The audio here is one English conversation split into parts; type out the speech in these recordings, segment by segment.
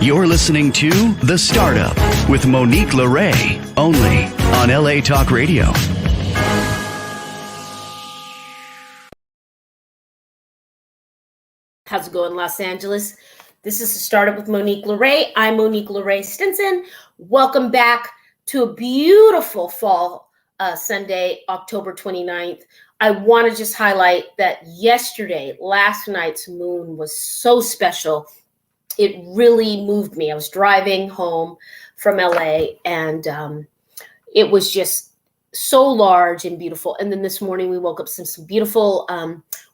You're listening to The Startup with Monique Lore, only on LA Talk Radio. How's it going, Los Angeles? This is The Startup with Monique Lore. I'm Monique Lore Stinson. Welcome back to a beautiful fall Sunday, October 29th. I want to just highlight that last night's moon was so special. It really moved me. I was driving home from LA and it was just so large and beautiful. And then this morning we woke up some beautiful,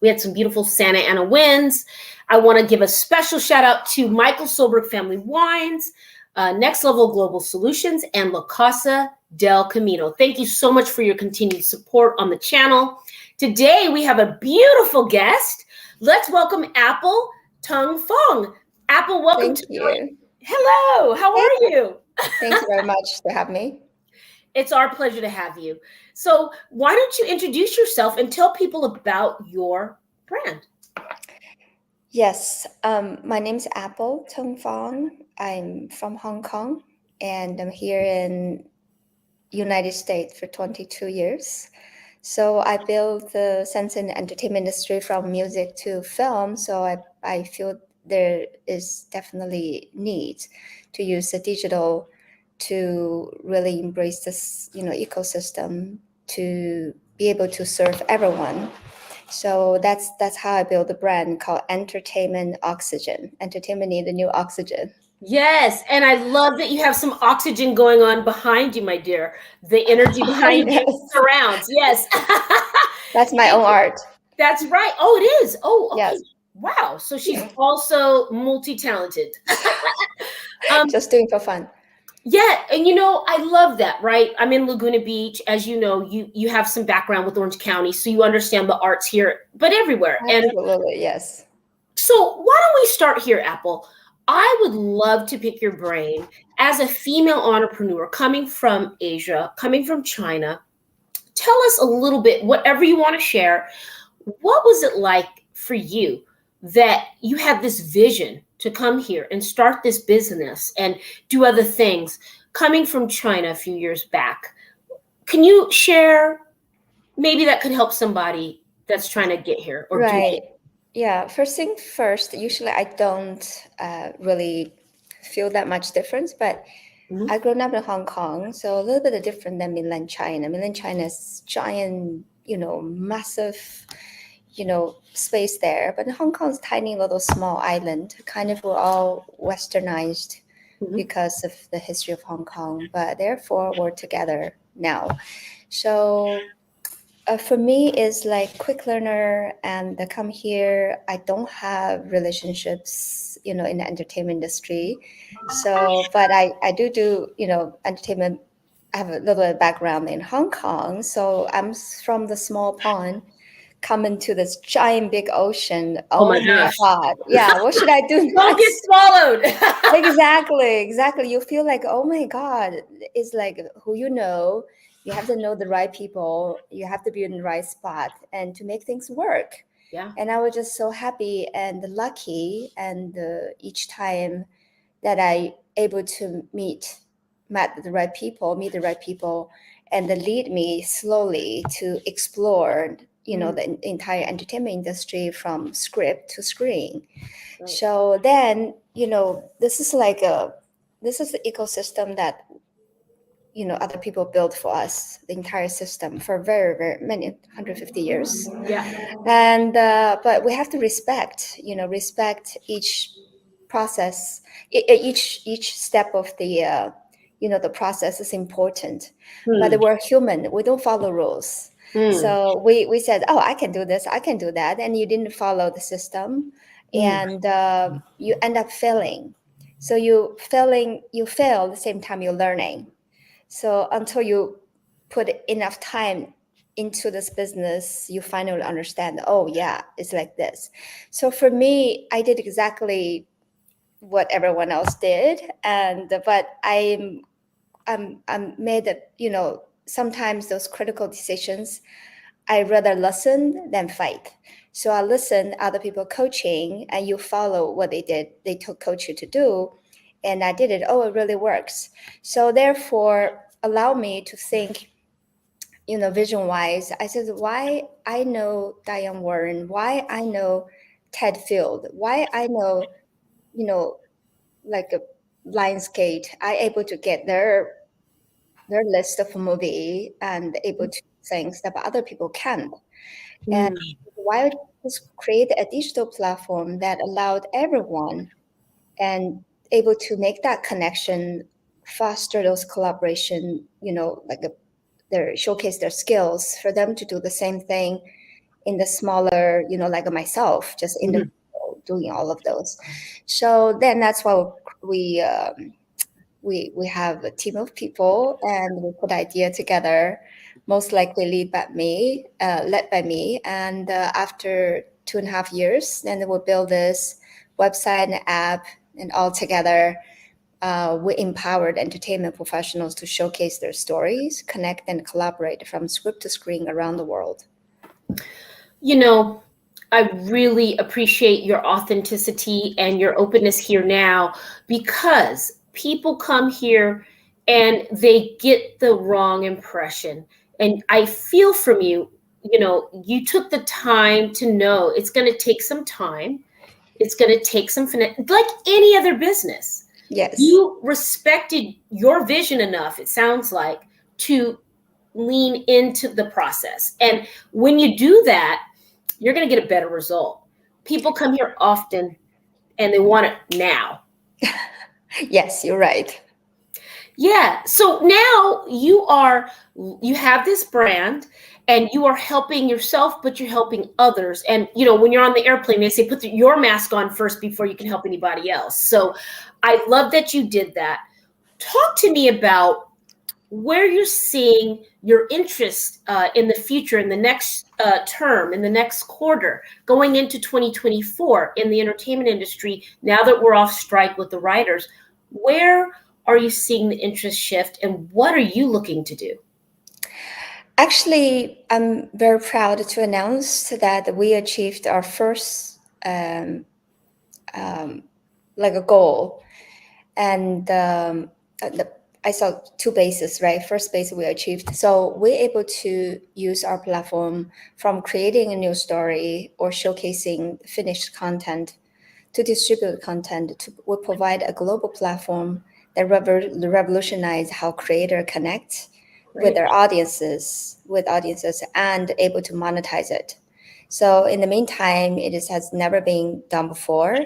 we had some beautiful Santa Ana winds. I want to give a special shout out to Michael Solberg Family Wines, Next Level Global Solutions, and La Casa del Camino. Thank you so much for your continued support on the channel. Today we have a beautiful guest. Let's welcome Apple Tung Fong. Apple, welcome. Thank you. Hello, how are you? Thank you very much for having me. It's our pleasure to have you. So why don't you introduce yourself and tell people about your brand? Yes, my name is Apple Tung Fong. I'm from Hong Kong, and I'm here in United States for 22 years. So I built the sense in the entertainment industry from music to film. So I feel there is definitely need to use the digital to really embrace this, ecosystem to be able to serve everyone. So that's how I built a brand called Entertainment Oxygen. Entertainment need the new oxygen. Yes, and I love that you have some oxygen going on behind you, my dear. The energy behind Yes. you surrounds. Yes. That's my own art. That's right. Oh, it is. Oh, okay. Yes. Wow. So she's also multi-talented. Just doing for fun. Yeah, and I love that, right? I'm in Laguna Beach. As you know, you have some background with Orange County, so you understand the arts here, but everywhere. Absolutely, and yes. So why don't we start here, Apple? I would love to pick your brain as a female entrepreneur coming from Asia, coming from China. Tell us a little bit, whatever you want to share. What was it like for you that you had this vision to come here and start this business and do other things coming from China a few years back? Can you share? Maybe that could help somebody that's trying to get here or right. do it. Yeah, first thing first, usually I don't really feel that much difference, but I grew up in Hong Kong, so a little bit different than mainland China. Mainland China is giant, massive, space there, but Hong Kong's tiny little small island, kind of we're all westernized because of the history of Hong Kong, but therefore we're together now. So for me, it's like quick learner, and I come here. I don't have relationships, in the entertainment industry. So, but I do, entertainment. I have a little bit of background in Hong Kong. So I'm from the small pond, coming to this giant big ocean. Oh my gosh. God. Yeah. What should I do next? Don't get swallowed. Exactly. You feel like, oh my God, it's like who you know. You have to know the right people. You have to be in the right spot and to make things work. Yeah. And I was just so happy and lucky. And each time that I able to meet the right people, and they lead me slowly to explore, the entire entertainment industry from script to screen. Right. So then, this is the ecosystem that other people built for us, the entire system for very, very many 150 years. Yeah. And but we have to respect each process, each step of the the process is important. But we're human. We don't follow rules. So we said, oh, I can do this, I can do that, and you didn't follow the system, and you end up failing. So you fail at the same time you're learning. So until you put enough time into this business, you finally understand, oh yeah, it's like this. So for me, I did exactly what everyone else did. But I'm made it, sometimes those critical decisions, I rather listen than fight. So I listen other people coaching, and you follow what they did, they coach you to do. And I did it. Oh, it really works. So therefore, allow me to think, vision wise. I said, why I know Diane Warren, why I know Ted Field, why I know, like a Lionsgate, I able to get their list of movie and able to do things that other people can't. And why just create a digital platform that allowed everyone and able to make that connection, foster those collaboration, their showcase their skills for them to do the same thing in the smaller, like myself, just in the doing all of those. So then that's why we have a team of people and we put idea together, most likely led by me. And after 2.5 years, then we'll build this website and app, and all together, we empowered entertainment professionals to showcase their stories, connect and collaborate from script to screen around the world. I really appreciate your authenticity and your openness here now, because people come here and they get the wrong impression. And I feel from you, you took the time to know it's going to take some time. It's going to take some finesse, like any other business. Yes. You respected your vision enough, it sounds like, to lean into the process. And when you do that, you're going to get a better result. People come here often and they want it now. Yes, you're right. Yeah. So now you have this brand and you are helping yourself, but you're helping others. And, when you're on the airplane, they say, put your mask on first before you can help anybody else. So I love that you did that. Talk to me about where you're seeing your interest in the future, in the next term, in the next quarter, going into 2024 in the entertainment industry, now that we're off strike with the writers. Where are you seeing the interest shift, and what are you looking to do? Actually, I'm very proud to announce that we achieved our first like a goal. And I saw two bases, right? First base we achieved. So we're able to use our platform from creating a new story or showcasing finished content to distribute content. We provide a global platform that revolutionize how creators connect with their audiences, and able to monetize it. So in the meantime, has never been done before.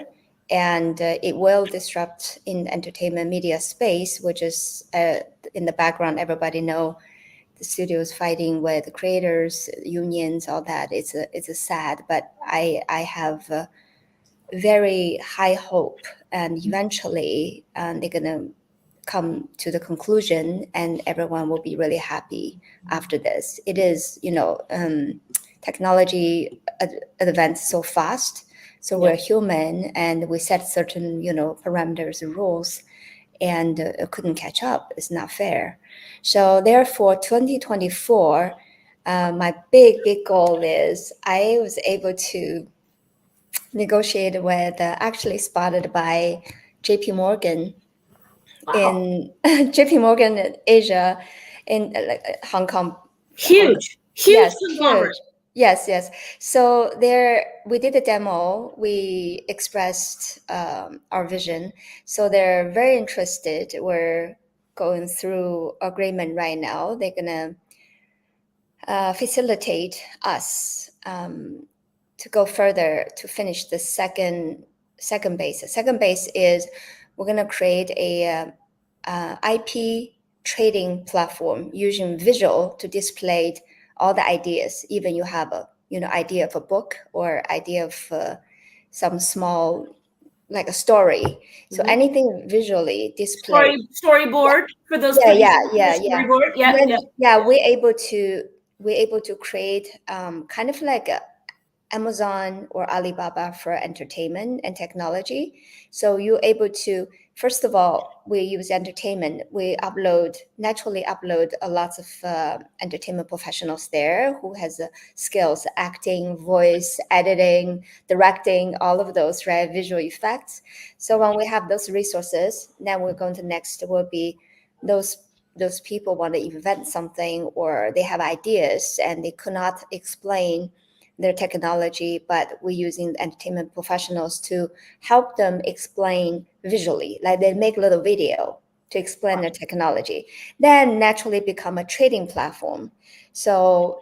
And it will disrupt in the entertainment media space, which is in the background. Everybody know the studios fighting with the creators, unions, all that. It's a sad, but I have very high hope, and eventually they're gonna come to the conclusion, and everyone will be really happy after this. It is, technology advances so fast. So we're human, and we set certain, parameters and rules, and couldn't catch up. It's not fair. So therefore, 2024, my big goal is I was able to negotiate with, actually spotted by JP Morgan. Wow. In JP Morgan in Asia, in Hong Kong. Huge Yes, conglomerate. huge. Yes. So there, we did a demo. We expressed our vision. So they're very interested. We're going through agreement right now. They're gonna facilitate us to go further to finish the second base. The second base is we're gonna create a IP trading platform using visual to display all the ideas. Even you have a idea of a book or idea of some small, like a story. So anything visually displayed. Storyboard for those. Yeah. Storyboard. Yeah. We're able to create kind of like Amazon or Alibaba for entertainment and technology. So you're able to, first of all, we use entertainment. We naturally upload a lots of entertainment professionals there who has skills, acting, voice, editing, directing, all of those, right? Visual effects. So when we have those resources, then we're going to next will be those people want to invent something or they have ideas and they could not explain their technology, but we're using entertainment professionals to help them explain visually, like they make a little video to explain their technology, then naturally become a trading platform. So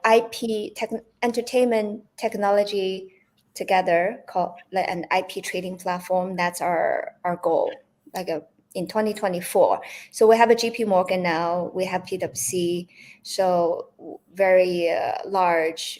entertainment technology together called like an IP trading platform. That's our goal, in 2024. So we have a GP Morgan now, we have PwC, so very large,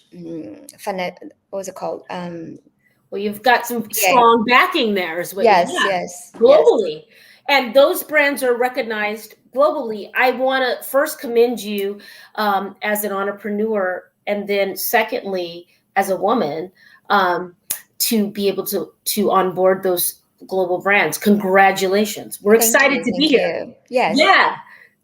what's it called? Well, you've got some strong backing there, is what Yes, you have. yes. Globally. Yes. And those brands are recognized globally. I want to first commend you as an entrepreneur, and then secondly, as a woman, to be able to onboard those global brands. Congratulations. We're excited to be here. Yes. Yeah,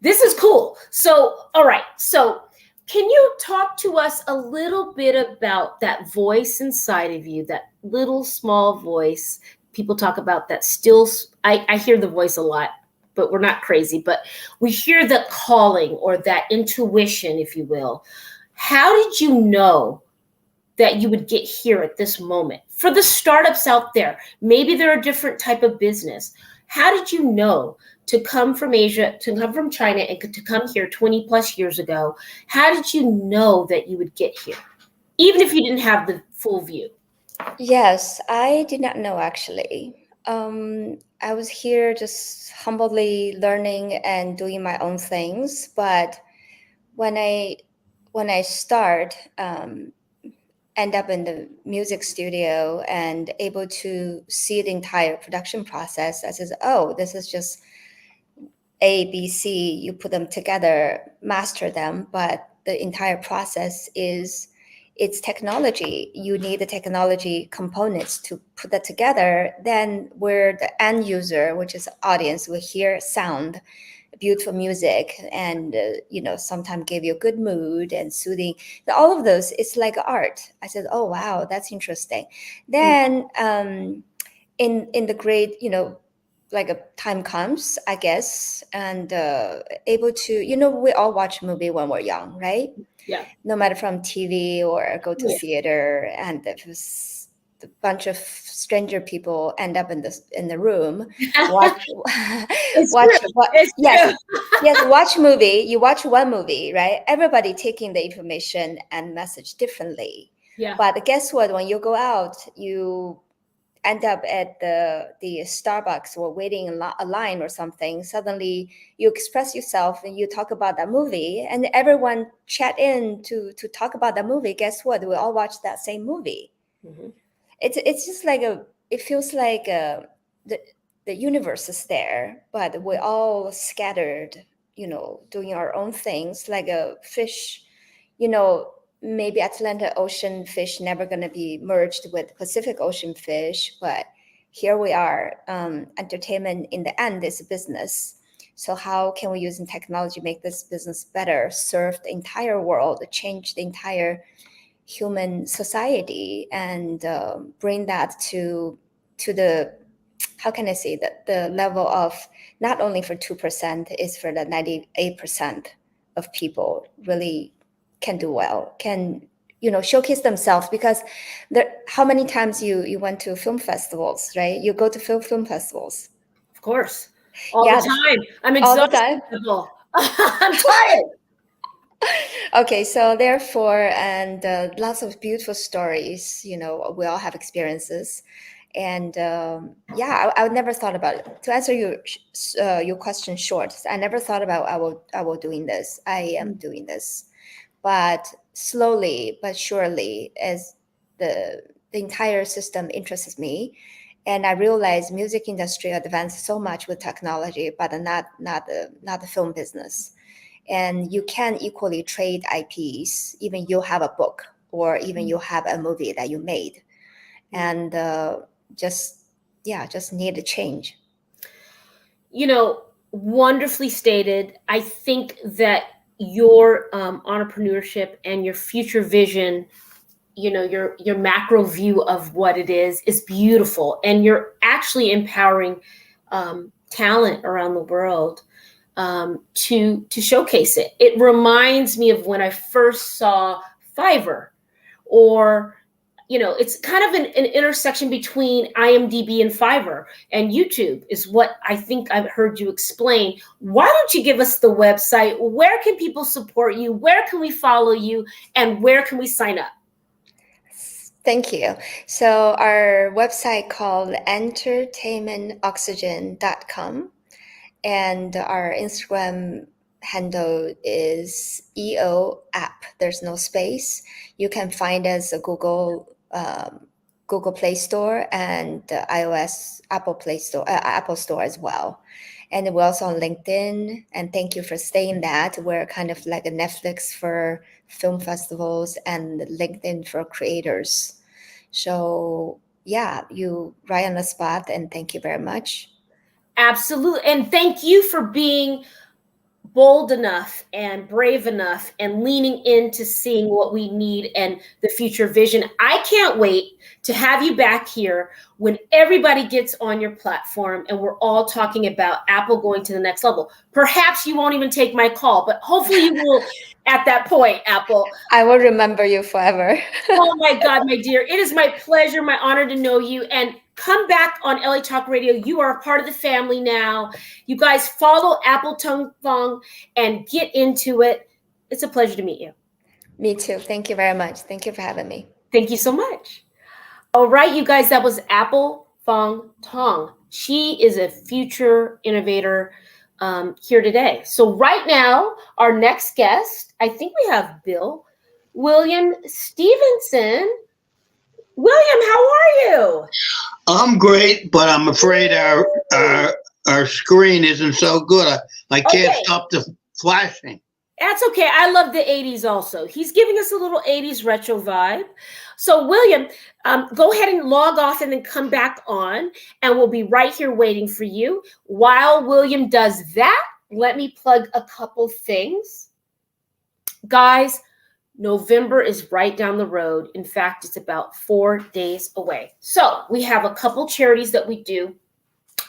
this is cool. So, all right. So can you talk to us a little bit about that voice inside of you, that little small voice? People talk about that still, I hear the voice a lot, but we're not crazy, but we hear the calling or that intuition, if you will. How did you know that you would get here at this moment? For the startups out there, maybe they're a different type of business. How did you know to come from Asia, to come from China, and to come here 20 plus years ago? How did you know that you would get here, even if you didn't have the full view? Yes, I did not know actually. I was here just humbly learning and doing my own things. But when I start, end up in the music studio and able to see the entire production process, I says, oh, this is just A, B, C. You put them together, master them, but the entire process is it's technology. You need the technology components to put that together. Then where the end user, which is audience, will hear sound, beautiful music, and sometimes give you a good mood and soothing. All of those, it's like art. I said, oh wow, that's interesting. Then in the great, like a time comes, I guess, and able to, we all watch a movie when we're young, right? Yeah. No matter from TV or go to theater, and if it's a bunch of stranger people end up in the room, watch watch movie. You watch one movie, right? Everybody taking the information and message differently. Yeah. But guess what? When you go out, you end up at the Starbucks or waiting in a line or something. Suddenly you express yourself and you talk about that movie, and everyone chat in to talk about that movie. Guess what? We all watch that same movie. Mm-hmm. It's just like it feels like the universe is there, but we're all scattered, doing our own things, like a fish, maybe Atlantic Ocean fish never going to be merged with Pacific Ocean fish, but here we are. Entertainment in the end is a business. So how can we use technology make this business better, serve the entire world, change the entire human society, and bring that to the, how can I say that, the level of not only for 2%, is for the 98% of people really can do well, can showcase themselves. Because how many times you went to film festivals, right? You go to film festivals, of course, all the time. I'm exhausted. I'm tired. Okay, so therefore, and lots of beautiful stories. We all have experiences, and I would never thought about it. To answer your question short, I never thought about I will doing this. I am doing this, but slowly but surely, as the entire system interests me, and I realize music industry advanced so much with technology, but not the film business. And you can equally trade IPs. Even you have a book, or even you have a movie that you made, and just need a change. Wonderfully stated. I think that your entrepreneurship and your future vision, your macro view of what it is beautiful, and you're actually empowering talent around the world to showcase it. It reminds me of when I first saw Fiverr, or it's kind of an intersection between IMDb and Fiverr, and YouTube is what I think I've heard you explain. Why don't you give us the website? Where can people support you? Where can we follow you? And where can we sign up? Thank you. So our website called entertainmentoxygen.com, and our Instagram handle is EO app. There's no space. You can find us a Google Play Store and iOS Apple Store as well. And we're also on LinkedIn. And thank you for saying that. We're kind of like a Netflix for film festivals and LinkedIn for creators. So yeah, you right on the spot, and thank you very much. Absolutely. And thank you for being bold enough and brave enough and leaning into seeing what we need and the future vision. I can't wait to have you back here when everybody gets on your platform and we're all talking about Apple going to the next level. Perhaps you won't even take my call, but hopefully you will at that point, Apple. I will remember you forever. Oh my God, my dear. It is my pleasure, my honor to know you. And come back on LA Talk Radio. You are a part of the family now. You guys follow Apple Tung Fong and get into it. It's a pleasure to meet you. Me too. Thank you very much. Thank you for having me. Thank you so much. All right, you guys, that was Apple Fong Tong. She is a future innovator here today. So right now, our next guest, I think we have William Stevenson. William, how are you? I'm great, but I'm afraid our screen isn't so good. I can't stop the flashing. That's okay. I love the 80s also. He's giving us a little 80s retro vibe. So William, go ahead and log off and then come back on, and we'll be right here waiting for you. While William does that, let me plug a couple things. Guys, November is right down the road. In fact, it's about 4 days away. So we have a couple charities that we do.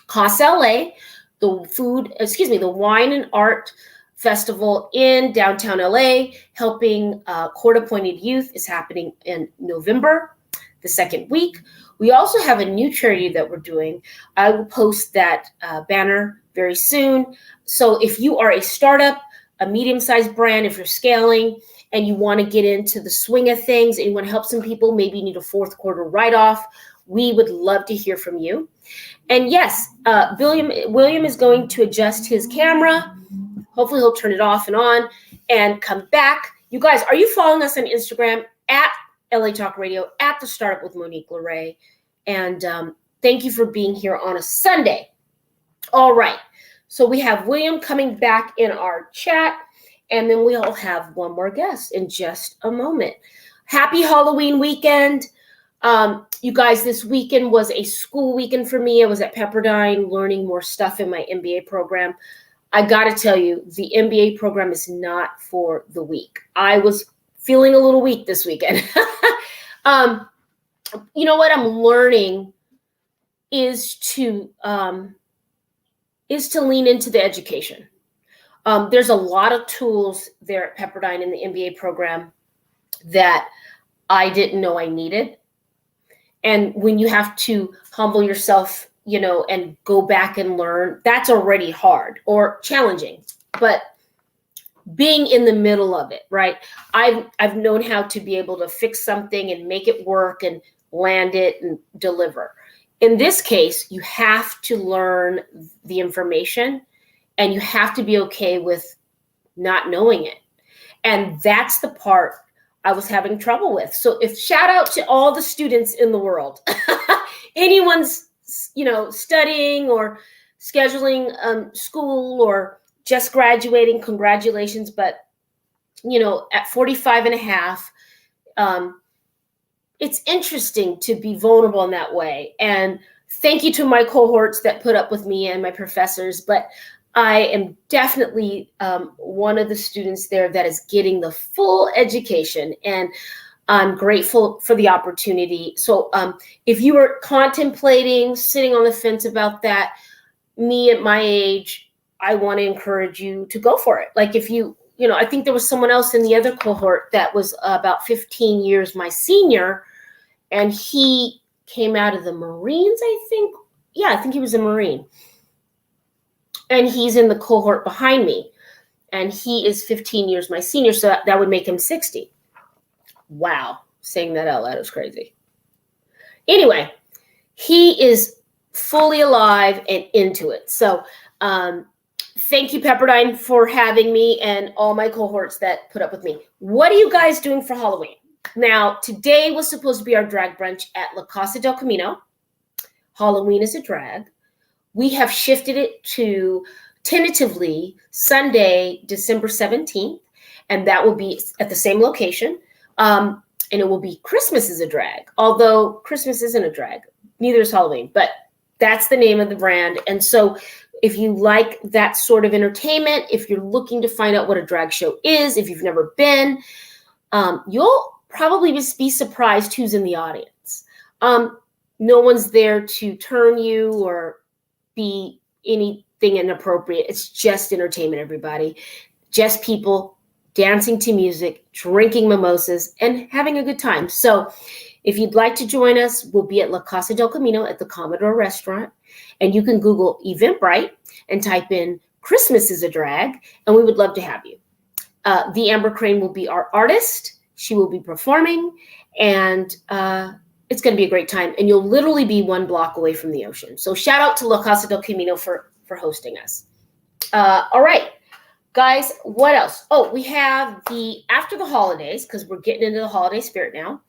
Casa LA, the Wine and Art Festival in downtown LA, helping court-appointed youth, is happening in November, the second week. We also have a new charity that we're doing. I will post that banner very soon. So if you are a startup, a medium-sized brand, if you're scaling, and you want to get into the swing of things and you want to help some people, maybe you need a fourth quarter write-off, we would love to hear from you. And yes, William is going to adjust his camera. Hopefully he'll turn it off and on and come back. You guys, are you following us on Instagram at LA Talk Radio, at The Startup with Monique Lore? And thank you for being here on a Sunday. All right. So we have William coming back in our chat. And then we'll have one more guest in just a moment. Happy Halloween weekend. You guys, this weekend was a school weekend for me. I was at Pepperdine learning more stuff in my MBA program. I got to tell you, the MBA program is not for the weak. I was feeling a little weak this weekend. You know what I'm learning is to lean into the education. There's a lot of tools there at Pepperdine in the MBA program that I didn't know I needed. And when you have to humble yourself, and go back and learn, that's already hard or challenging. But being in the middle of it, right? I've known how to be able to fix something and make it work and land it and deliver. In this case, you have to learn the information. And you have to be okay with not knowing it. And that's the part I was having trouble with. So shout out to all the students in the world. Anyone's, studying or scheduling school or just graduating, congratulations. But, at 45 and a half, it's interesting to be vulnerable in that way. And thank you to my cohorts that put up with me and my professors, but I am definitely one of the students there that is getting the full education, and I'm grateful for the opportunity. So if you are contemplating sitting on the fence about that, me at my age, I want to encourage you to go for it. Like if you know, I think there was someone else in the other cohort that was about 15 years my senior, and he came out of the Marines, I think. Yeah, I think he was a Marine. And he's in the cohort behind me. And he is 15 years my senior, so that would make him 60. Wow, saying that out loud is crazy. Anyway, he is fully alive and into it. So thank you, Pepperdine, for having me and all my cohorts that put up with me. What are you guys doing for Halloween? Now, today was supposed to be our drag brunch at La Casa del Camino. Halloween is a drag. We have shifted it to tentatively Sunday, December 17th, and that will be at the same location. And it will be Christmas is a drag, although Christmas isn't a drag. Neither is Halloween, but that's the name of the brand. And so if you like that sort of entertainment, if you're looking to find out what a drag show is, if you've never been, you'll probably just be surprised who's in the audience. No one's there to turn you or be anything inappropriate. It's just entertainment, everybody. Just people dancing to music, drinking mimosas, and having a good time. So if you'd like to join us, we'll be at La Casa del Camino at the Commodore Restaurant. And you can Google Eventbrite and type in Christmas is a drag, and we would love to have you. The Amber Crane will be our artist. She will be performing, and it's going to be a great time. And you'll literally be 1 block away from the ocean. So shout out to La Casa del Camino for hosting us. All right, guys, what else? Oh, we have after the holidays, because we're getting into the holiday spirit now.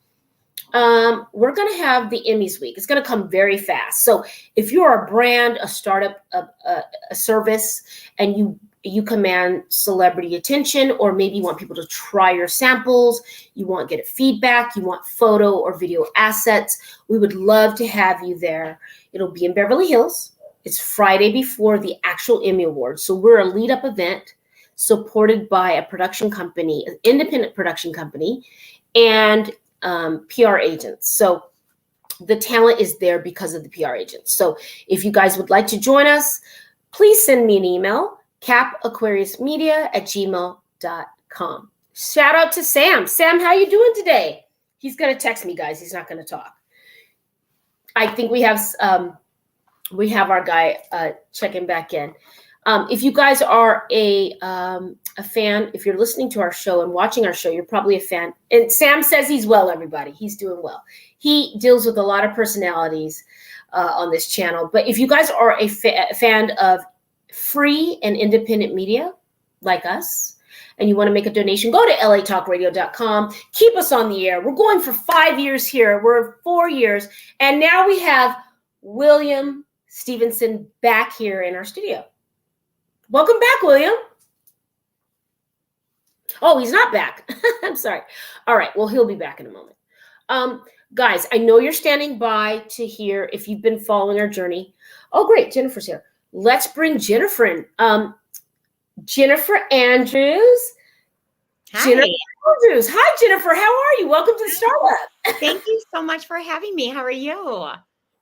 We're going to have the Emmys week. It's going to come very fast. So if you're a brand, a startup, a service, and you command celebrity attention, or maybe you want people to try your samples, you want to get feedback, you want photo or video assets, we would love to have you there. It'll be in Beverly Hills. It's Friday before the actual Emmy Awards. So we're a lead-up event supported by a production company, an independent production company, and PR agents. So the talent is there because of the PR agents. So if you guys would like to join us, please send me an email, capaquariusmedia@gmail.com. Shout out to Sam. Sam, how you doing today? He's going to text me, guys. He's not going to talk. I think we have our guy checking back in. If you guys are a fan, if you're listening to our show and watching our show, you're probably a fan. And Sam says he's well, everybody. He's doing well. He deals with a lot of personalities on this channel. But if you guys are a fan of free and independent media like us, and you want to make a donation, go to latalkradio.com. Keep us on the air. We're going for 5 years here. We're 4 years. And now we have William Stevenson back here in our studio. Welcome back, William. Oh, he's not back. I'm sorry. All right. Well, he'll be back in a moment. Guys, I know you're standing by to hear if you've been following our journey. Oh, great. Jennifer's here. Let's bring Jennifer in. Jennifer Andrews. Hi. Jennifer Andrews. Hi, Jennifer. How are you? Welcome to the Startup. Thank you so much for having me. How are you?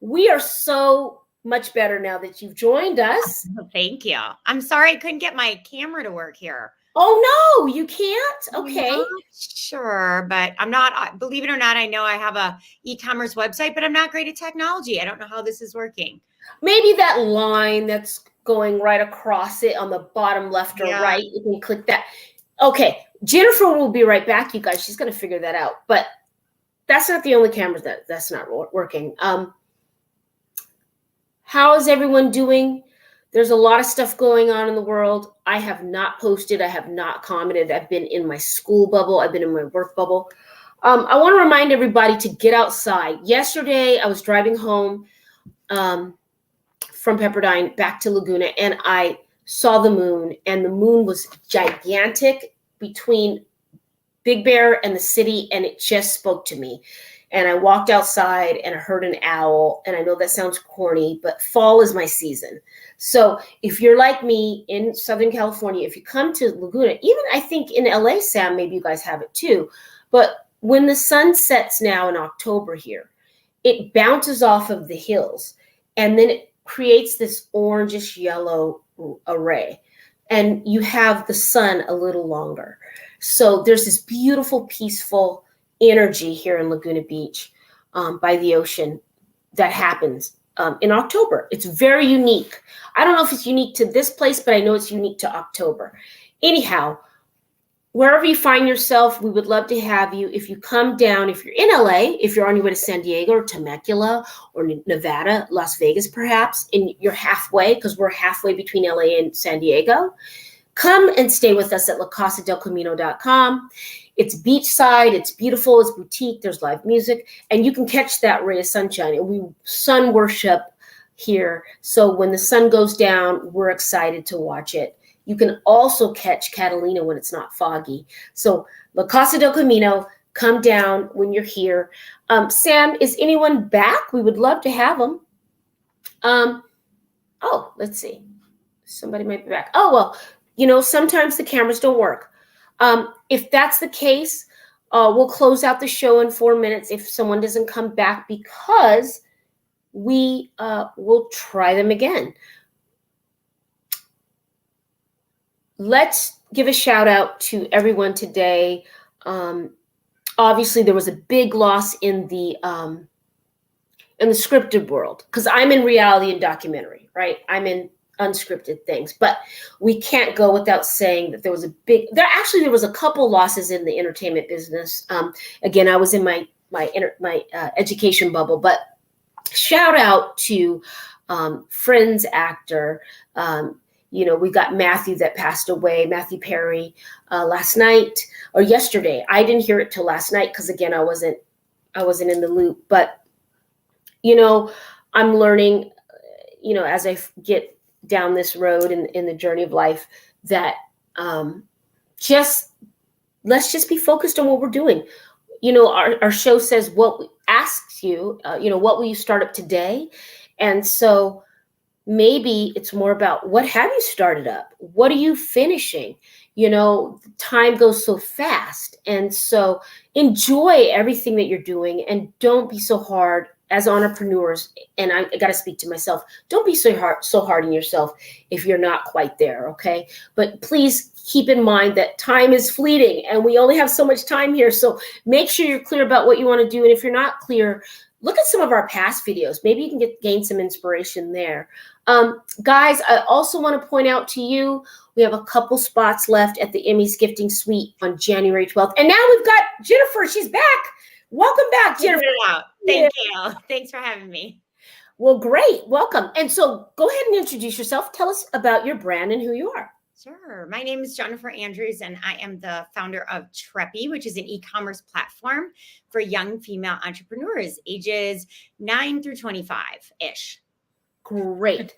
We are so much better now that you've joined us. Thank you. I'm sorry I couldn't get my camera to work here. Oh, no, you can't? Okay. I'm not sure, but I'm not, believe it or not, I know I have a e-commerce website, but I'm not great at technology. I don't know how this is working. Maybe that line that's going right across it on the bottom left or right, you can click that. Okay, Jennifer will be right back, you guys. She's going to figure that out. But that's not the only camera that's not working. How is everyone doing? There's a lot of stuff going on in the world. I have not posted. I have not commented. I've been in my school bubble. I've been in my work bubble. I want to remind everybody to get outside. Yesterday, I was driving home from Pepperdine back to Laguna, and I saw the moon, and the moon was gigantic between Big Bear and the city, and it just spoke to me. And I walked outside and I heard an owl. And I know that sounds corny, but fall is my season. So if you're like me in Southern California, if you come to Laguna, even I think in LA, Sam, maybe you guys have it too. But when the sun sets now in October here, it bounces off of the hills and then it creates this orangish yellow array. And you have the sun a little longer. So there's this beautiful, peaceful energy here in Laguna Beach by the ocean that happens in October. It's very unique. I don't know if it's unique to this place, but I know it's unique to October. Anyhow, wherever you find yourself, we would love to have you. If you come down, if you're in LA, if you're on your way to San Diego or Temecula or Nevada, Las Vegas perhaps, and you're halfway, because we're halfway between LA and San Diego, come and stay with us at lacostadelcamino.com. It's beachside, it's beautiful, it's boutique, there's live music, and you can catch that ray of sunshine. And we sun worship here. So when the sun goes down, we're excited to watch it. You can also catch Catalina when it's not foggy. So La Costa del Camino, come down when you're here. Sam, is anyone back? We would love to have them. Oh, let's see. Somebody might be back. Oh, well, sometimes the cameras don't work. If that's the case, we'll close out the show in 4 minutes if someone doesn't come back, because we will try them again. Let's give a shout out to everyone today. Obviously, there was a big loss in the scripted world, because I'm in reality and documentary, right? I'm in unscripted things, but we can't go without saying that there was a couple losses in the entertainment business. Again, I was in my education bubble, but shout out to Friends actor. We got Matthew that passed away, Matthew Perry, last night or yesterday. I didn't hear it till last night because, again, I wasn't in the loop. But I'm learning, as I get down this road in the journey of life, that let's just be focused on what we're doing. Our show says asks you, what will you start up today? And so maybe it's more about what have you started up? What are you finishing? Time goes so fast. And so enjoy everything that you're doing and don't be so hard as entrepreneurs. And I got to speak to myself. Don't be so hard on yourself if you're not quite there. Okay. But please keep in mind that time is fleeting and we only have so much time here. So make sure you're clear about what you want to do. And if you're not clear, look at some of our past videos. Maybe you can gain some inspiration there. Guys, I also want to point out to you, we have a couple spots left at the Emmys Gifting Suite on January 12th. And now we've got Jennifer. She's back. Welcome back, Jennifer. Thank you. Thanks for having me. Well, great. Welcome. And so go ahead and introduce yourself. Tell us about your brand and who you are. Sure. My name is Jennifer Andrews, and I am the founder of Treppy, which is an e-commerce platform for young female entrepreneurs, ages 9 through 25-ish. Great.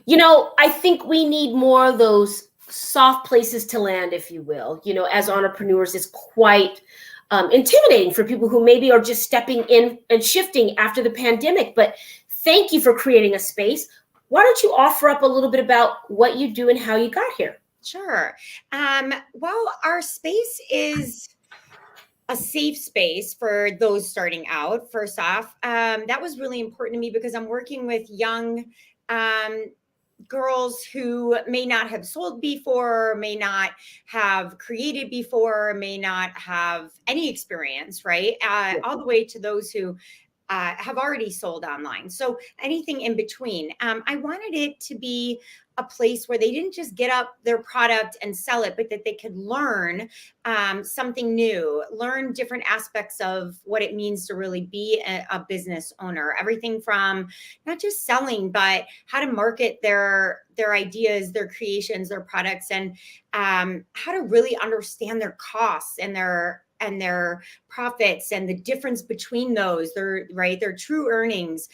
I think we need more of those soft places to land, if you will. As entrepreneurs, it's quite intimidating for people who maybe are just stepping in and shifting after the pandemic. But thank you for creating a space. Why don't you offer up a little bit about what you do and how you got here? Sure. Well, our space is a safe space for those starting out. First off, that was really important to me because I'm working with young girls who may not have sold before, may not have created before, may not have any experience, right? All the way to those who have already sold online. So anything in between. I wanted it to be a place where they didn't just get up their product and sell it, but that they could learn something new, learn different aspects of what it means to really be a business owner. Everything from not just selling, but how to market their ideas, their creations, their products, and how to really understand their costs and their and their profits and the difference between those, their true earnings,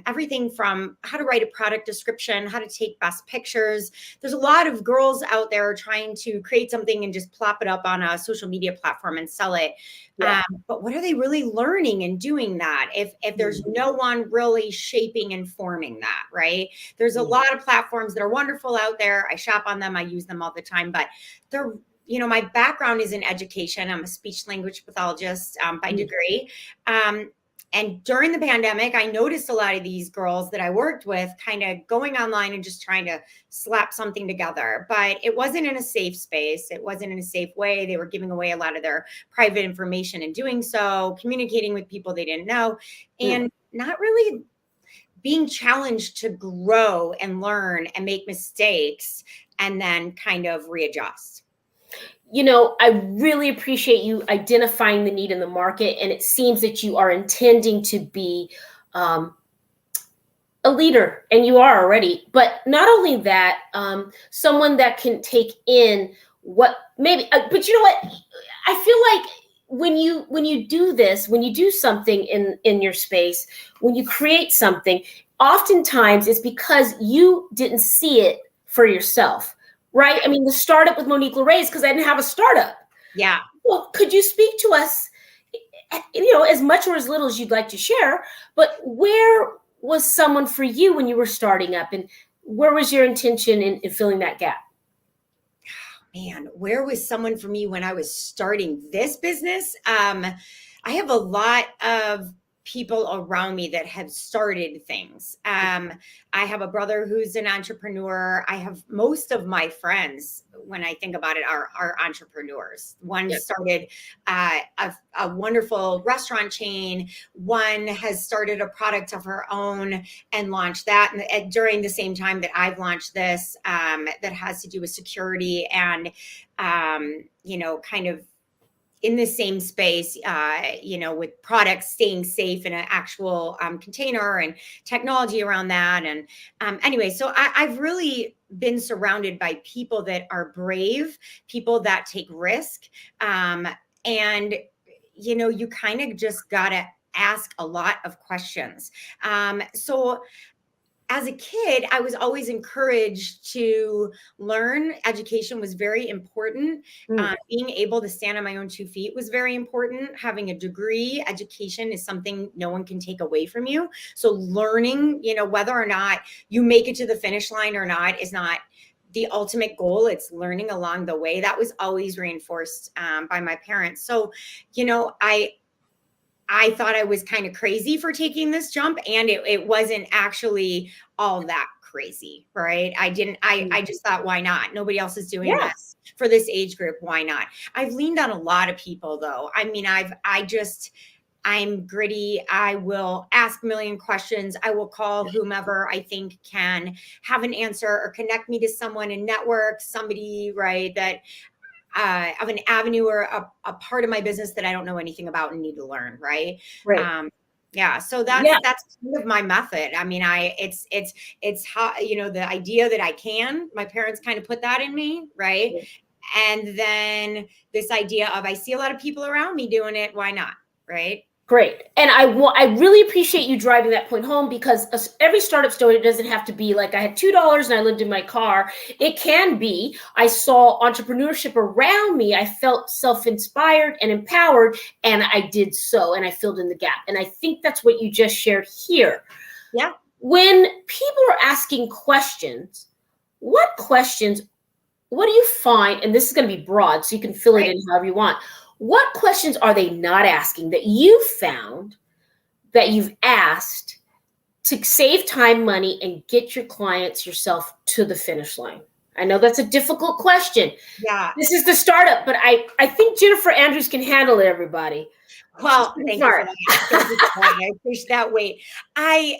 everything from how to write a product description, how to take best pictures. There's a lot of girls out there trying to create something and just plop it up on a social media platform and sell it. Yeah. But what are they really learning in doing that if there's no one really shaping and forming that, right? There's a lot of platforms that are wonderful out there. I shop on them. I use them all the time, but they're, my background is in education. I'm a speech language pathologist by degree. And during the pandemic, I noticed a lot of these girls that I worked with kind of going online and just trying to slap something together. But it wasn't in a safe space. It wasn't in a safe way. They were giving away a lot of their private information in doing so, communicating with people they didn't know, and not really being challenged to grow and learn and make mistakes and then kind of readjust. I really appreciate you identifying the need in the market, and it seems that you are intending to be a leader, and you are already. But not only that, someone that can take in what maybe. But you know what? I feel like when you do this, when you do something in your space, when you create something, oftentimes it's because you didn't see it for yourself. Right? I mean, the startup with Monique Lore is because I didn't have a startup. Yeah. Well, could you speak to us, as much or as little as you'd like to share, but where was someone for you when you were starting up, and where was your intention in filling that gap? Man, where was someone for me when I was starting this business? I have a lot of people around me that have started things. I have a brother who's an entrepreneur. I have most of my friends, when I think about it, are entrepreneurs. One started a wonderful restaurant chain. One has started a product of her own and launched that during the same time that I've launched this, that has to do with security and, kind of in the same space, with products staying safe in an actual container and technology around that. And anyway, so I've really been surrounded by people that are brave, people that take risk. And, you kind of just got to ask a lot of questions. So as a kid, I was always encouraged to learn. Education was very important. Being able to stand on my own 2 feet was very important. Having a degree, education is something no one can take away from you. So learning, whether or not you make it to the finish line or not is not the ultimate goal. It's learning along the way. That was always reinforced by my parents. So, I thought I was kind of crazy for taking this jump, and it wasn't actually all that crazy, right? I just thought, why not? Nobody else is doing this for this age group. Why not? I've leaned on a lot of people though. I mean, I'm gritty. I will ask a million questions. I will call whomever I think can have an answer or connect me to someone in network, somebody, right, that of an avenue or a part of my business that I don't know anything about and need to learn. Right. Right. So that's kind of my method. I mean, it's how, the idea that I can, my parents kind of put that in me. Right. And then this idea of, I see a lot of people around me doing it. Why not? Right. Great. And I really appreciate you driving that point home, because every startup story doesn't have to be like I had $2 and I lived in my car. It can be, I saw entrepreneurship around me. I felt self-inspired and empowered, and I did so, and I filled in the gap. And I think that's what you just shared here. Yeah. When people are asking questions, what do you find, and this is going to be broad, so you can fill it in however you want. What questions are they not asking that you found that you've asked to save time, money, and get your clients, yourself to the finish line? I know that's a difficult question. Yeah. This is the startup, but I think Jennifer Andrews can handle it, everybody. Well, thank you for that. I appreciate that. Wait, I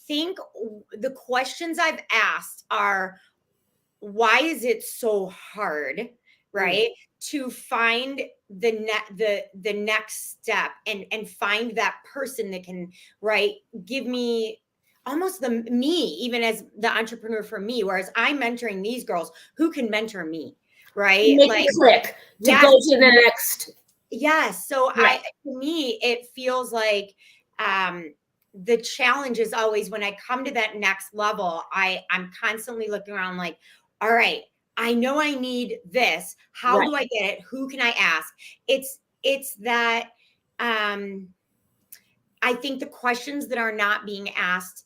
think the questions I've asked are, why is it so hard? Right. To find the next step and find that person that can, give me almost me, even as the entrepreneur for me, whereas I'm mentoring these girls, who can mentor me? right? Make Like, it click to yes, go to the next. yes. So Right. to me, it feels like the challenge is always when I come to that next level, I'm constantly looking around like, all right, I know I need this. How Right. do I get it? Who can I ask? It's that I think the questions that are not being asked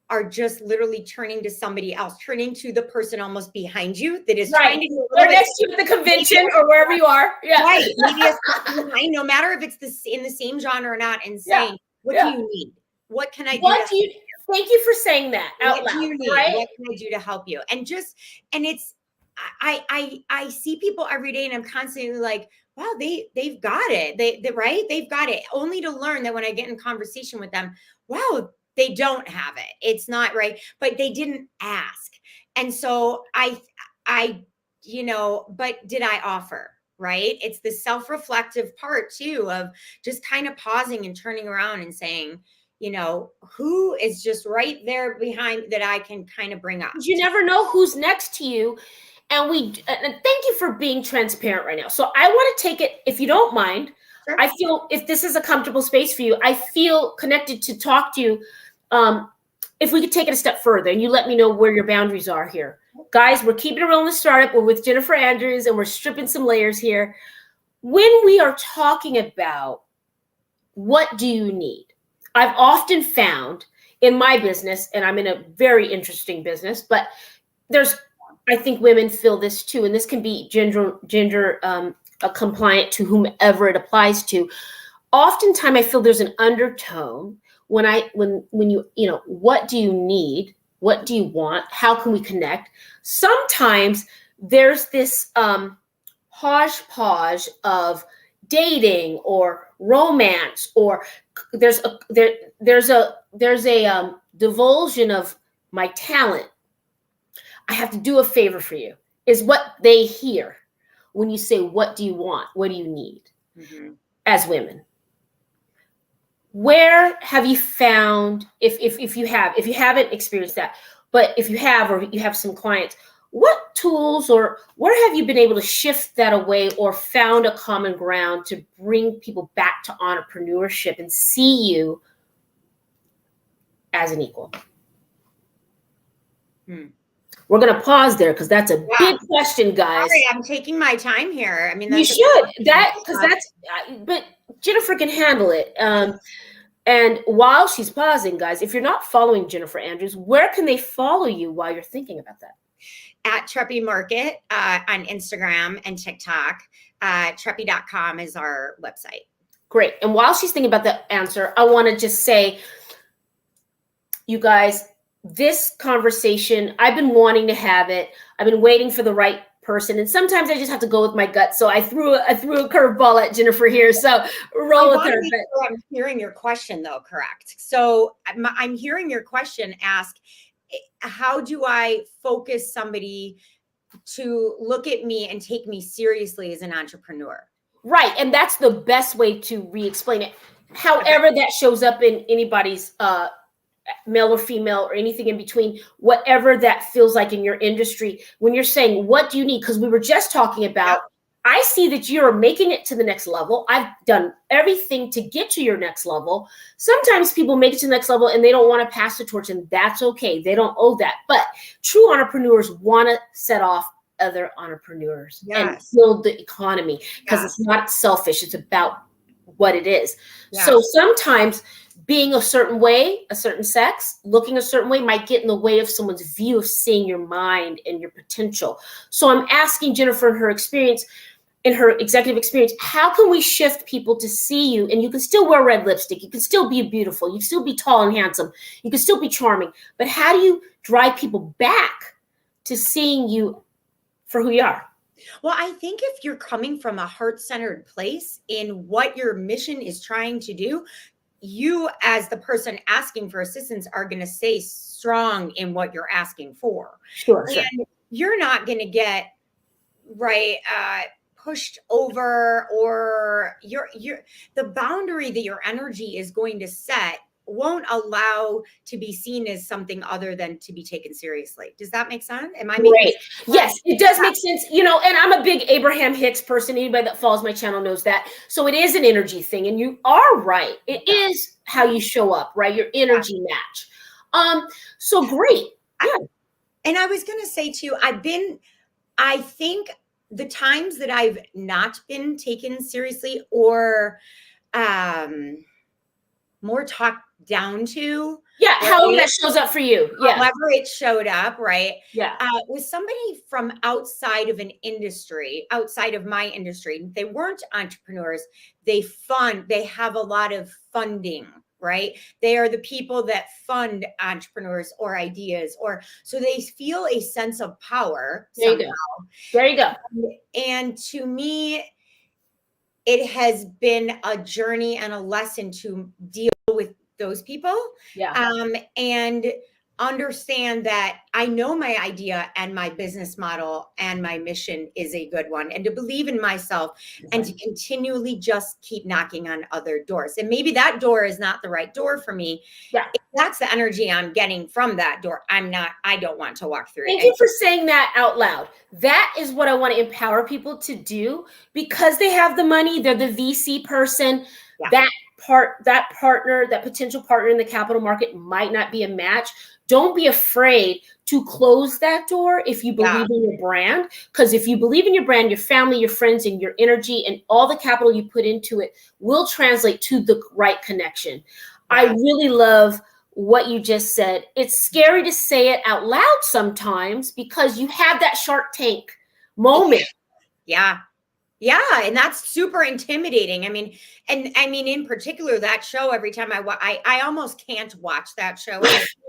are just literally turning to somebody else, turning to the person almost behind you that is trying to do a Or little bit. next to you at the convention or wherever you are. Yeah. Right. Maybe a step behind, no matter if it's in the same genre or not, and saying, what do you need? What can I do? Thank you for saying that out What do you loud. need? Right? What can I do to help you? And it's, I see people every day and I'm constantly like, wow, they've got it. Right. They've got it, only to learn that when I get in conversation with them, wow, they don't have it. It's not right. But they didn't ask. And so but did I offer? Right. It's the self-reflective part too, of just kind of pausing and turning around and saying, who is just right there behind that I can kind of bring up. You never know who's next to you. And thank you for being transparent right now. So I want to take it, if you don't mind. Sure. I feel if this is a comfortable space for you, I feel connected to talk to you. If we could take it a step further and you let me know where your boundaries are here. Guys, we're keeping it real in the startup. We're with Jennifer Andrews and we're stripping some layers here. When we are talking about what do you need, I've often found in my business, and I'm in a very interesting business, but I think women feel this too, and this can be gender compliant to whomever it applies to. Oftentimes, I feel there's an undertone when you what do you need? What do you want? How can we connect? Sometimes there's this hodgepodge of dating or romance, or there's a divulsion of my talent. I have to do a favor for you, is what they hear when you say, what do you want? What do you need? Mm-hmm. As women? Where have you found, if you haven't experienced that, but if you have, or you have some clients, what tools or where have you been able to shift that away or found a common ground to bring people back to entrepreneurship and see you as an equal? We're going to pause there because that's a big question, guys. Sorry, I'm taking my time here. I mean, you should. But Jennifer can handle it. And while she's pausing, guys, if you're not following Jennifer Andrews, where can they follow you while you're thinking about that? At Treppy Market on Instagram and TikTok. Treppy.com is our website. Great. And while she's thinking about the answer, I want to just say, you guys, this conversation, I've been wanting to have it. I've been waiting for the right person. And sometimes I just have to go with my gut. So I threw a curveball at Jennifer here. So roll with her. I'm hearing your question though, correct? So I'm hearing your question ask, how do I focus somebody to look at me and take me seriously as an entrepreneur? Right. And that's the best way to re-explain it. However that shows up in anybody's male or female or anything in between, whatever that feels like in your industry, when you're saying, what do you need? Because we were just talking about, I see that you're making it to the next level. I've done everything to get to your next level. Sometimes people make it to the next level and they don't want to pass the torch, and that's okay. They don't owe that. But true entrepreneurs want to set off other entrepreneurs and build the economy, because it's not selfish. It's about what it is. So sometimes being a certain way, a certain sex, looking a certain way might get in the way of someone's view of seeing your mind and your potential. So I'm asking Jennifer, in her experience, in her executive experience, how can we shift people to see you? And you can still wear red lipstick. You can still be beautiful. You can still be tall and handsome. You can still be charming. But how do you drive people back to seeing you for who you are? Well, I think if you're coming from a heart-centered place in what your mission is trying to do, you as the person asking for assistance are going to stay strong in what you're asking for. Sure. And you're not going to get pushed over, or the boundary that your energy is going to set won't allow to be seen as something other than to be taken seriously. Does that make sense? Am I making sense? Yes, it does make sense. You know, and I'm a big Abraham Hicks person. Anybody that follows my channel knows that. So it is an energy thing, and you are right. It is how you show up, right? Your energy match. So great. Yeah. And I was going to say too, I think the times that I've not been taken seriously or more talked down to. Yeah, however that shows up for you. Yeah. However it showed up, right? Yeah. Was somebody from outside of an industry, outside of my industry. They weren't entrepreneurs. They have a lot of funding, right? They are the people that fund entrepreneurs or ideas, so they feel a sense of power somehow. There you go. And to me, it has been a journey and a lesson to deal with those people. And understand that I know my idea and my business model and my mission is a good one, and to believe in myself and to continually just keep knocking on other doors. And maybe that door is not the right door for me. Yeah. If that's the energy I'm getting from that door, I don't want to walk through it. Thank you for saying that out loud. That is what I want to empower people to do, because they have the money. They're the VC person. That partner, that potential partner in the capital market might not be a match. Don't be afraid to close that door if you believe in your brand. Because if you believe in your brand, your family, your friends, and your energy and all the capital you put into it will translate to the right connection. I really love what you just said. It's scary to say it out loud sometimes because you have that Shark Tank moment. Yeah. And that's super intimidating. I mean, in particular, that show, every time I almost can't watch that show.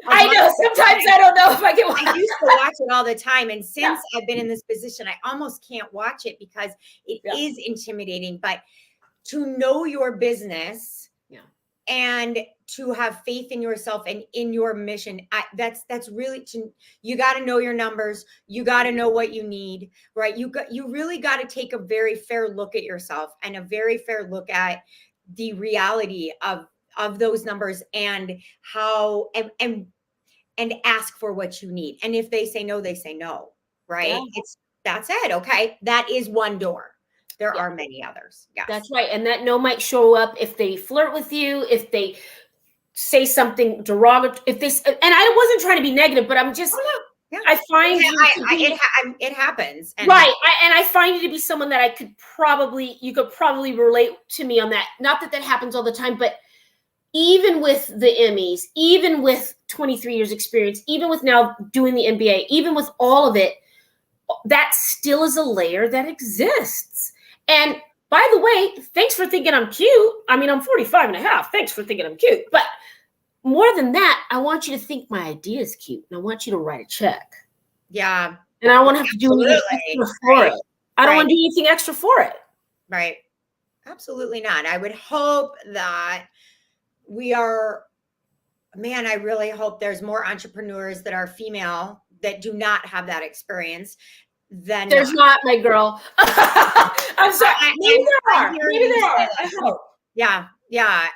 I know. Sometimes I don't know if I can watch it. I used to watch it all the time. And since I've been in this position, I almost can't watch it because it is intimidating. But to know your business and to have faith in yourself and in your mission, that's really, you got to know your numbers. You got to know what you need, right? You really got to take a very fair look at yourself and a very fair look at the reality of those numbers and how, and ask for what you need. And if they say no, they say no, right? That's it. Okay. That is one door. There are many others. Yes. That's right. And that no might show up if they flirt with you, if they say something derogatory, and I wasn't trying to be negative, but I'm just, I find it happens. And and I find you to be someone that you could probably relate to me on that. Not that happens all the time, but even with the Emmys, even with 23 years experience, even with now doing the MBA, even with all of it, that still is a layer that exists. And by the way, thanks for thinking I'm cute. I mean, I'm 45 and a half. Thanks for thinking I'm cute. But more than that, I want you to think my idea is cute. And I want you to write a check. Yeah. And I don't want to have to do anything extra for it. I don't want to do anything extra for it. Right. Absolutely not. I would hope that I really hope there's more entrepreneurs that are female that do not have that experience. There's not, my girl. I'm sorry. Maybe there are. I hope. Yeah.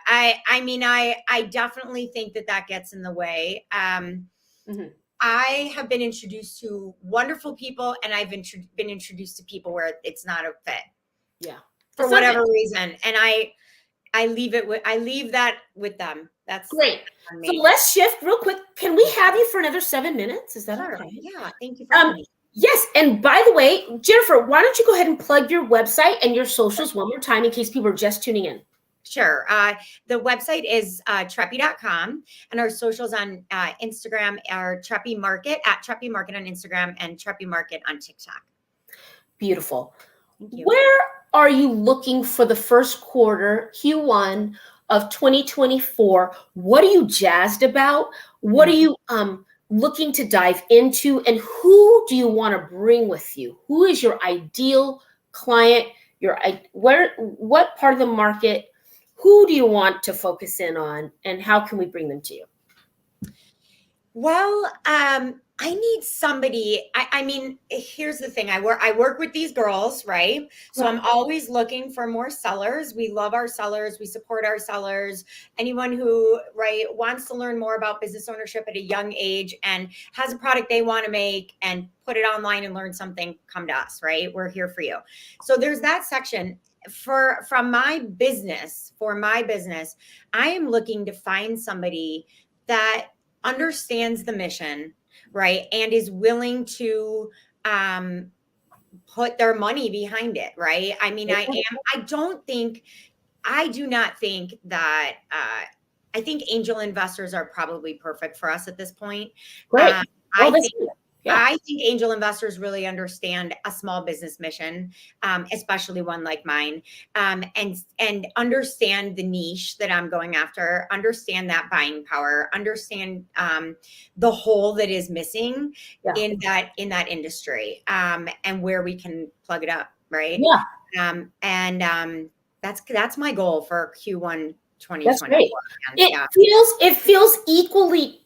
I mean, I definitely think that gets in the way. I have been introduced to wonderful people, and I've been introduced to people where it's not a fit. Yeah. For whatever reason. And I leave that with them. That's great. So let's shift real quick. Can we have you for another 7 minutes? Is that okay? Yeah. Thank you for having me. Yes. And by the way, Jennifer, why don't you go ahead and plug your website and your socials one more time in case people are just tuning in? Sure. The website is Treppy.com, and our socials on Instagram are Treppy Market, at Treppy Market on Instagram, and Treppy Market on TikTok. Beautiful. Where are you looking for the first quarter, Q1 of 2024? What are you jazzed about? What are you looking to dive into? And who do you want to bring with you? Who is your ideal client? What part of the market? Who do you want to focus in on, and how can we bring them to you? Well, I need somebody. I mean, here's the thing. I work with these girls, right? So I'm always looking for more sellers. We love our sellers. We support our sellers. Anyone who, right, wants to learn more about business ownership at a young age and has a product they want to make and put it online and learn something, come to us, right? We're here for you. So there's that section. For my business, I am looking to find somebody that understands the mission, right, and is willing to put their money behind it, right? I mean, I do not think that I think angel investors are probably perfect for us at this point. Great. I think angel investors really understand a small business mission, especially one like mine, and understand the niche that I'm going after, understand that buying power, understand the hole that is missing in that industry, and where we can plug it up, right? Yeah. That's my goal for Q1 2024. That's great. It feels equally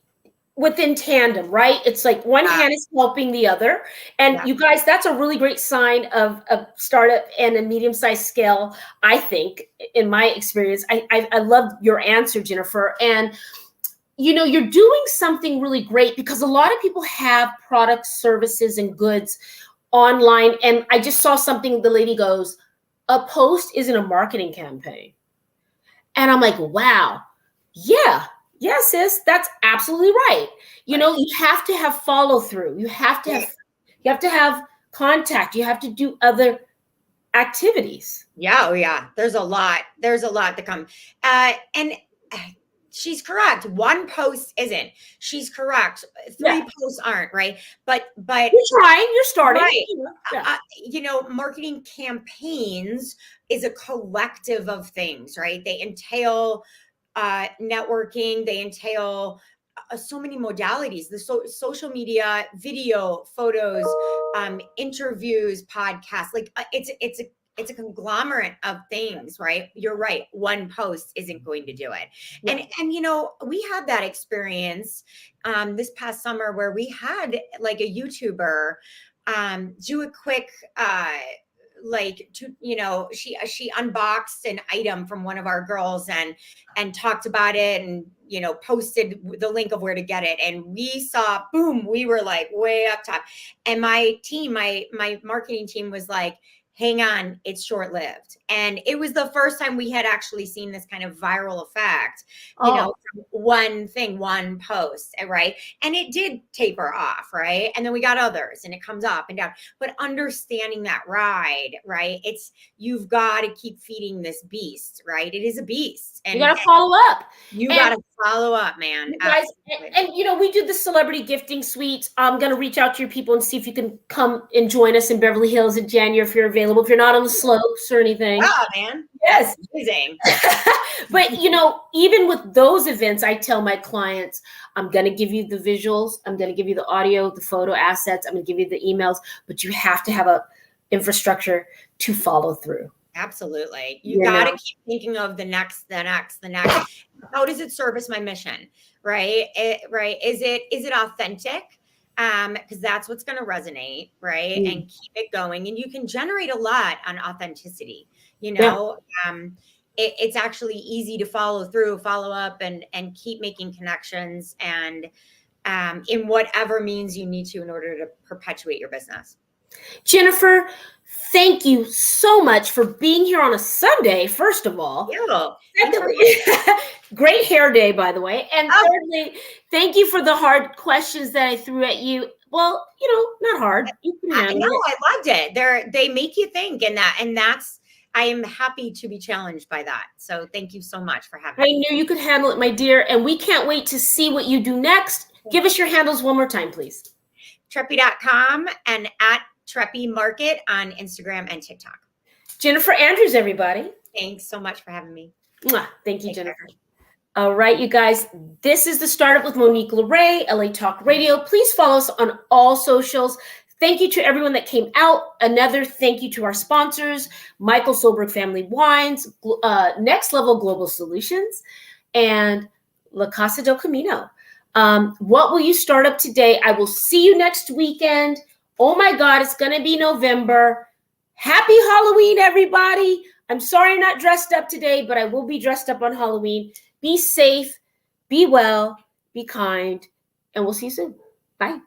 within tandem, right? It's like one hand is helping the other. And you guys, that's a really great sign of a startup and a medium-sized scale, I think, in my experience. I love your answer, Jennifer. And, you know, you're doing something really great because a lot of people have products, services, and goods online. And I just saw something, the lady goes, a post isn't a marketing campaign. And I'm like, wow, yeah, sis, that's absolutely right. You know, you have to have follow through. You have to have contact. You have to do other activities. Yeah, oh yeah. There's a lot to come. And she's correct. One post isn't. She's correct. 3 posts aren't, right? But you're trying, you're starting. Right. You know, marketing campaigns is a collective of things, right? They entail networking, they entail so many modalities, the social media, video, photos, interviews, podcasts, like it's a conglomerate of things, right? You're right. One post isn't going to do it. Yeah. And you know, we had that experience this past summer where we had like a YouTuber do a quick she unboxed an item from one of our girls and talked about it and, you know, posted the link of where to get it. And we saw, boom, we were like way up top. And my team, my marketing team was like, hang on, it's short-lived. And it was the first time we had actually seen this kind of viral effect, you know, from one thing, one post, right? And it did taper off, right? And then we got others and it comes up and down. But understanding that ride, right? You've got to keep feeding this beast, right? It is a beast. And you got to follow up. You got to follow up, man. Guys, and you know, we do the celebrity gifting suite. I'm going to reach out to your people and see if you can come and join us in Beverly Hills in January if you're available, if you're not on the slopes or anything. Wow, man. Yes. Amazing. But, you know, even with those events, I tell my clients, I'm going to give you the visuals. I'm going to give you the audio, the photo assets. I'm going to give you the emails, but you have to have a infrastructure to follow through. Absolutely. You got to keep thinking of the next. How does it service my mission? Right. Is it authentic? Because that's what's going to resonate. Right. And keep it going. And you can generate a lot on authenticity. You know, it's actually easy to follow up and keep making connections and in whatever means you need to in order to perpetuate your business. Jennifer, thank you so much for being here on a Sunday, first of all. Yeah. Secondly, great hair day, by the way. And thirdly, thank you for the hard questions that I threw at you. Well, you know, not hard. You can handle it. I loved it. They make you think, and that's I am happy to be challenged by that. So thank you so much for having me. I knew you could handle it, my dear. And we can't wait to see what you do next. Give us your handles one more time, please. Treppy.com and at Treppy Market on Instagram and TikTok. Jennifer Andrews, everybody. Thanks so much for having me. Thank you, Jennifer. All right, you guys. This is the Startup with Monique Lore, LA Talk Radio. Please follow us on all socials. Thank you to everyone that came out. Another thank you to our sponsors, Michael Solberg Family Wines, Next Level Global Solutions, and La Casa del Camino. What will you start up today? I will see you next weekend. Oh my God, it's going to be November. Happy Halloween, everybody. I'm sorry I'm not dressed up today, but I will be dressed up on Halloween. Be safe, be well, be kind, and we'll see you soon. Bye.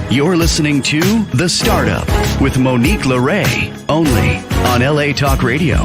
You're listening to The Startup with Monique Lore, only on LA Talk Radio.